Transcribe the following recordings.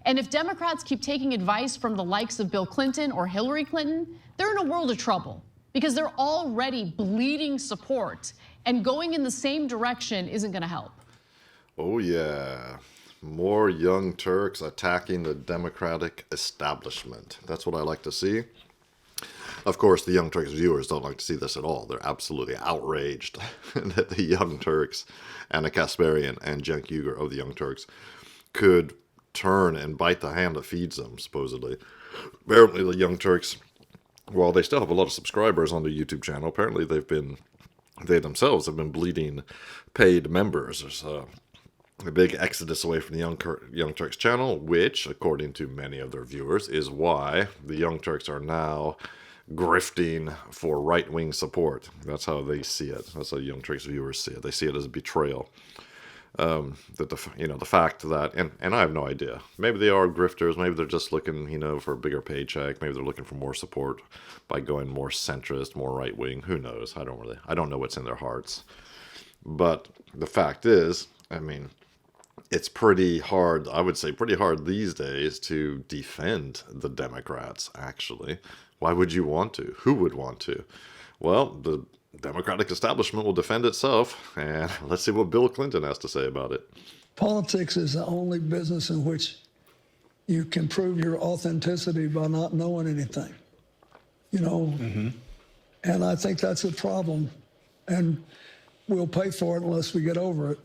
And if Democrats keep taking advice from the likes of Bill Clinton or Hillary Clinton, they're in a world of trouble because they're already bleeding support, and going in the same direction isn't gonna help. Oh yeah, more young Turks attacking the Democratic establishment. That's what I like to see. Of course, the Young Turks viewers don't like to see this at all. They're absolutely outraged that the Young Turks, Ana Kasparian and Cenk Uygur of the Young Turks, could turn and bite the hand that feeds them, supposedly. Apparently, the Young Turks, while they still have a lot of subscribers on their YouTube channel, apparently they themselves have been bleeding paid members. There's a big exodus away from the Young Turks channel, which, according to many of their viewers, is why the Young Turks are now grifting for right-wing support. That's how they see it. That's how Young Turks viewers see it. They see it as a betrayal. That the fact that, and I have no idea. Maybe they are grifters. Maybe they're just looking, for a bigger paycheck. Maybe they're looking for more support by going more centrist, more right-wing. Who knows? I don't know what's in their hearts. But the fact is, it's pretty hard, I would say pretty hard these days to defend the Democrats, actually. Why would you want to? Who would want to? Well, the Democratic establishment will defend itself, and let's see what Bill Clinton has to say about it. Politics is the only business in which you can prove your authenticity by not knowing anything, And I think that's a problem, and we'll pay for it unless we get over it.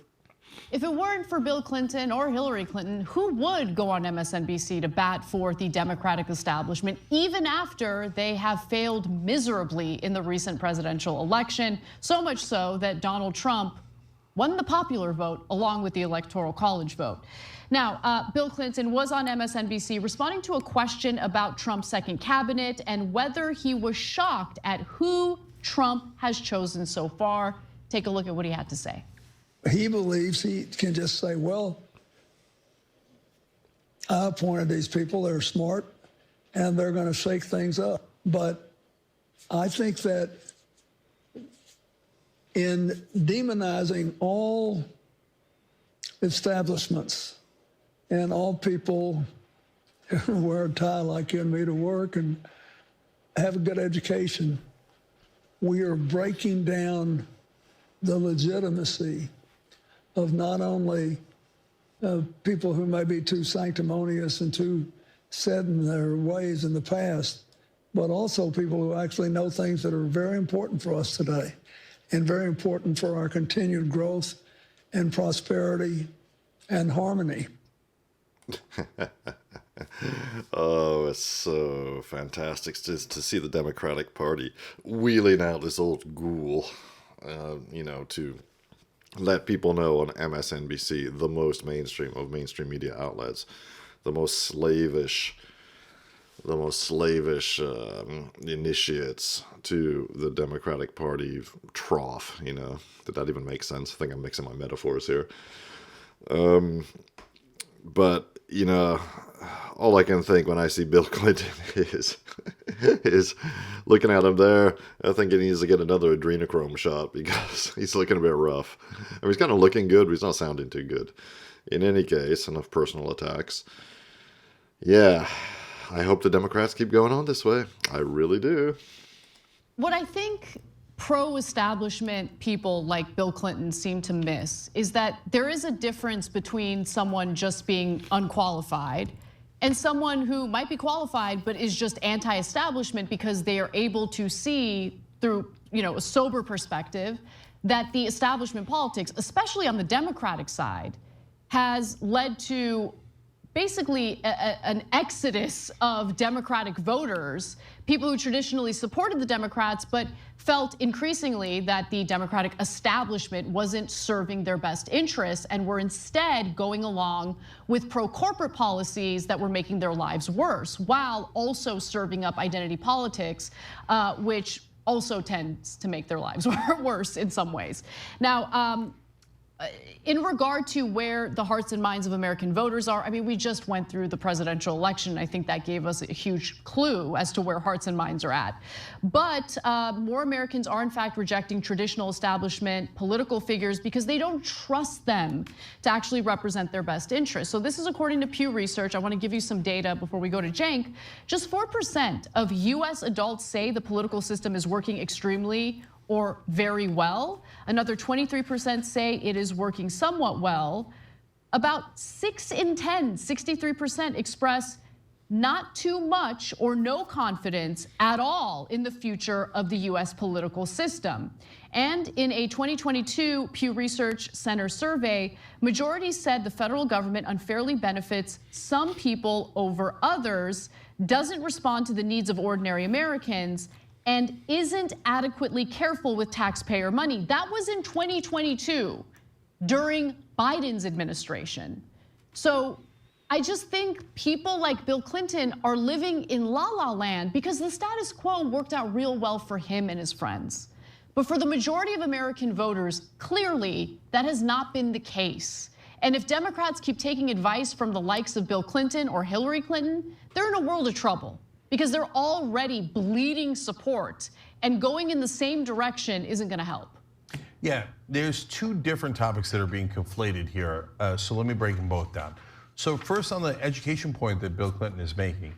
If it weren't for Bill Clinton or Hillary Clinton, who would go on MSNBC to bat for the Democratic establishment, even after they have failed miserably in the recent presidential election? So much so that Donald Trump won the popular vote along with the Electoral College vote. Now, Bill Clinton was on MSNBC responding to a question about Trump's second cabinet and whether he was shocked at who Trump has chosen so far. Take a look at what he had to say. He believes he can just say, well, I appointed these people, they're smart, and they're going to shake things up. But I think that in demonizing all establishments and all people who wear a tie like you and me to work and have a good education, we are breaking down the legitimacy of not only people who may be too sanctimonious and too set in their ways in the past, but also people who actually know things that are very important for us today and very important for our continued growth and prosperity and harmony. Oh, it's so fantastic to see the Democratic Party wheeling out this old ghoul, to let people know on MSNBC, the most mainstream of mainstream media outlets, the most slavish initiates to the Democratic Party trough. Did that even make sense? I think I'm mixing my metaphors here. But all I can think when I see Bill Clinton is looking at him there. I think he needs to get another adrenochrome shot because he's looking a bit rough. He's kind of looking good, but he's not sounding too good. In any case, enough personal attacks. Yeah, I hope the Democrats keep going on this way. I really do. What I think pro-establishment people like Bill Clinton seem to miss is that there is a difference between someone just being unqualified and someone who might be qualified but is just anti-establishment because they are able to see through a sober perspective that the establishment politics, especially on the Democratic side, has led to basically an exodus of Democratic voters, people who traditionally supported the Democrats but felt increasingly that the Democratic establishment wasn't serving their best interests and were instead going along with pro-corporate policies that were making their lives worse, while also serving up identity politics, which also tends to make their lives worse in some ways. Now, in regard to where the hearts and minds of American voters are, I mean, we just went through the presidential election. I think that gave us a huge clue as to where hearts and minds are at. But more Americans are in fact rejecting traditional establishment political figures because they don't trust them to actually represent their best interests. So this is according to Pew Research. I want to give you some data before we go to Cenk. Just 4% of US adults say the political system is working extremely or very well. Another 23% say it is working somewhat well. About 6 in 10, 63% express not too much or no confidence at all in the future of the US political system. And in a 2022 Pew Research Center survey, majority said the federal government unfairly benefits some people over others, doesn't respond to the needs of ordinary Americans, and isn't adequately careful with taxpayer money. That was in 2022 during Biden's administration. So I just think people like Bill Clinton are living in la-la land because the status quo worked out real well for him and his friends. But for the majority of American voters, clearly that has not been the case. And if Democrats keep taking advice from the likes of Bill Clinton or Hillary Clinton, they're in a world of trouble, because they're already bleeding support, and going in the same direction isn't gonna help. Yeah, there's two different topics that are being conflated here, so let me break them both down. So first, on the education point that Bill Clinton is making,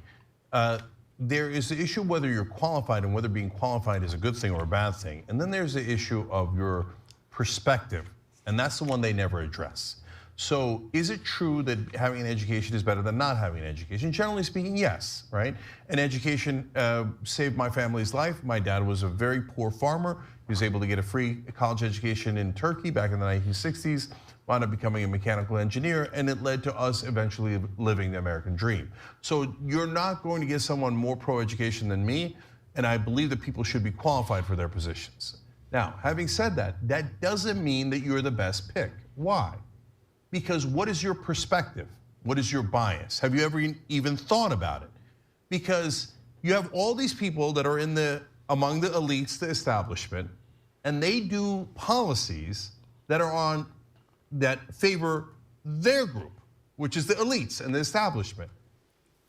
there is the issue of whether you're qualified and whether being qualified is a good thing or a bad thing. And then there's the issue of your perspective, and that's the one they never address. So is it true that having an education is better than not having an education? Generally speaking, yes, right? An education saved my family's life. My dad was a very poor farmer. He was able to get a free college education in Turkey back in the 1960s, wound up becoming a mechanical engineer, and it led to us eventually living the American dream. So you're not going to get someone more pro-education than me, and I believe that people should be qualified for their positions. Now, having said that, that doesn't mean that you're the best pick. Why? Because what is your perspective? What is your bias? Have you ever even thought about it? Because you have all these people that are among the elites, the establishment, and they do policies that favor their group, which is the elites and the establishment.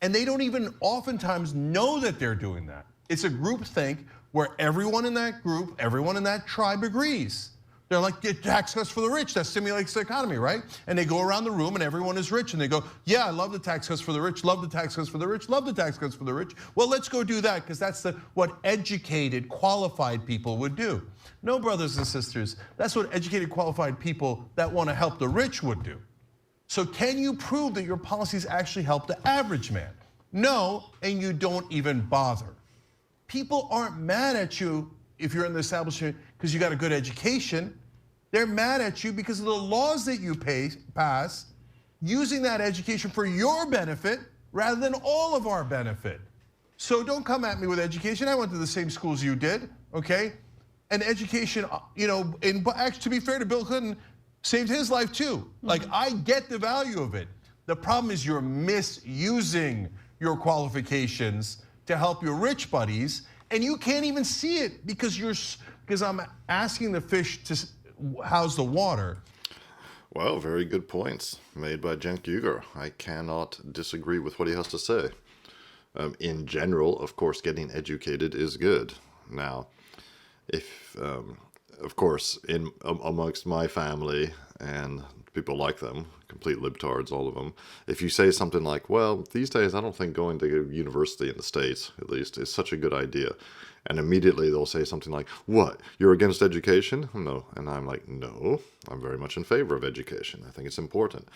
And they don't even oftentimes know that they're doing that. It's a groupthink where everyone in that group, everyone in that tribe agrees. They're like, get tax cuts for the rich, that stimulates the economy, right? And they go around the room and everyone is rich and they go, yeah, I love the tax cuts for the rich, love the tax cuts for the rich, love the tax cuts for the rich. Well, let's go do that because that's what educated, qualified people would do. No, brothers and sisters, that's what educated, qualified people that want to help the rich would do. So can you prove that your policies actually help the average man? No, and you don't even bother. People aren't mad at you if you're in the establishment because you got a good education. They're mad at you because of the laws that you pass, using that education for your benefit rather than all of our benefit. So don't come at me with education. I went to the same schools you did, okay? And education, and actually, to be fair to Bill Clinton, saved his life too. Like, I get the value of it. The problem is you're misusing your qualifications to help your rich buddies, and you can't even see it because I'm asking the fish to house the water. Well, very good points made by Cenk Uygur. I cannot disagree with what he has to say. In general, of course, getting educated is good. Now, if, of course, amongst my family and people like them, complete libtards, all of them, if you say something like, well, these days I don't think going to university in the States, at least, is such a good idea. And immediately they'll say something like, what, you're against education? No, and I'm like, no, I'm very much in favor of education. I think it's important.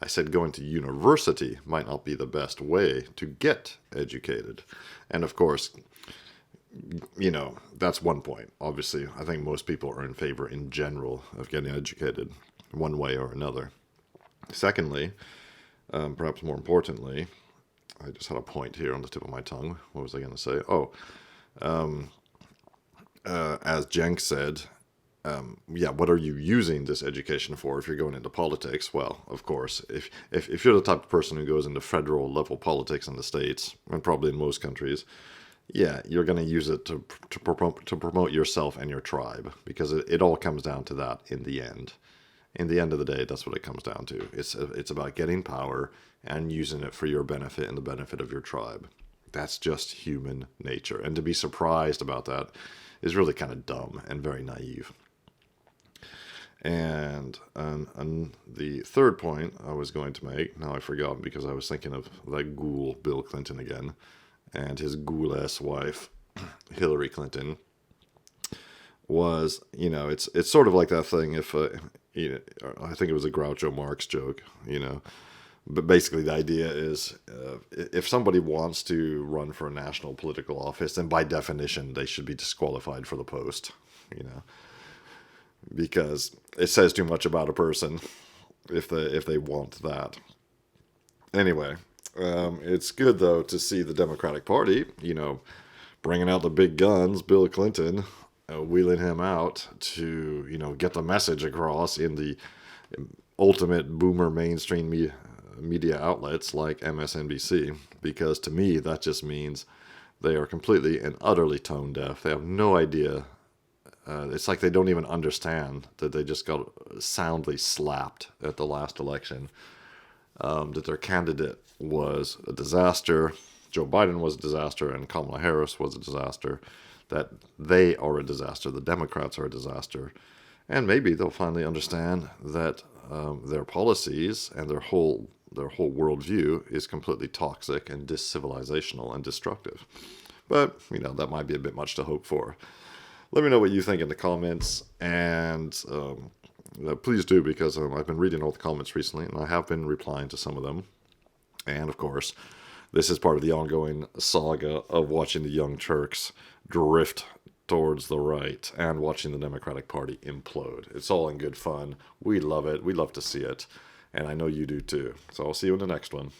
I said going to university might not be the best way to get educated. And of course, that's one point. Obviously, I think most people are in favor in general of getting educated one way or another. Secondly, perhaps more importantly, I just had a point here on the tip of my tongue. What was I going to say? As Cenk said, what are you using this education for if you're going into politics? Well, of course, if you're the type of person who goes into federal level politics in the States, and probably in most countries, yeah, you're going to use it to promote yourself and your tribe, because it all comes down to that in the end. In the end of the day, that's what it comes down to. It's about getting power and using it for your benefit and the benefit of your tribe. That's just human nature. And to be surprised about that is really kind of dumb and very naive. And the third point I was going to make, now I forgot because I was thinking of that ghoul Bill Clinton again, and his ghoul-ass wife, Hillary Clinton, was, it's sort of like that thing if, I think it was a Groucho Marx joke, but basically the idea is if somebody wants to run for a national political office, then by definition they should be disqualified for the post, because it says too much about a person if they want that. Anyway, it's good though to see the Democratic Party, bringing out the big guns, Bill Clinton, wheeling him out to, get the message across in the ultimate boomer mainstream media outlets like MSNBC, because to me that just means they are completely and utterly tone deaf. They have no idea. It's like they don't even understand that they just got soundly slapped at the last election, that their candidate was a disaster, Joe Biden was a disaster, and Kamala Harris was a disaster, that they are a disaster, the Democrats are a disaster, and maybe they'll finally understand that their policies and their whole worldview is completely toxic and discivilizational and destructive. But, that might be a bit much to hope for. Let me know what you think in the comments, and please do, because I've been reading all the comments recently, and I have been replying to some of them. And, of course, this is part of the ongoing saga of watching the Young Turks drift towards the right and watching the Democratic Party implode. It's all in good fun. We love it. We love to see it. And I know you do too. So I'll see you in the next one.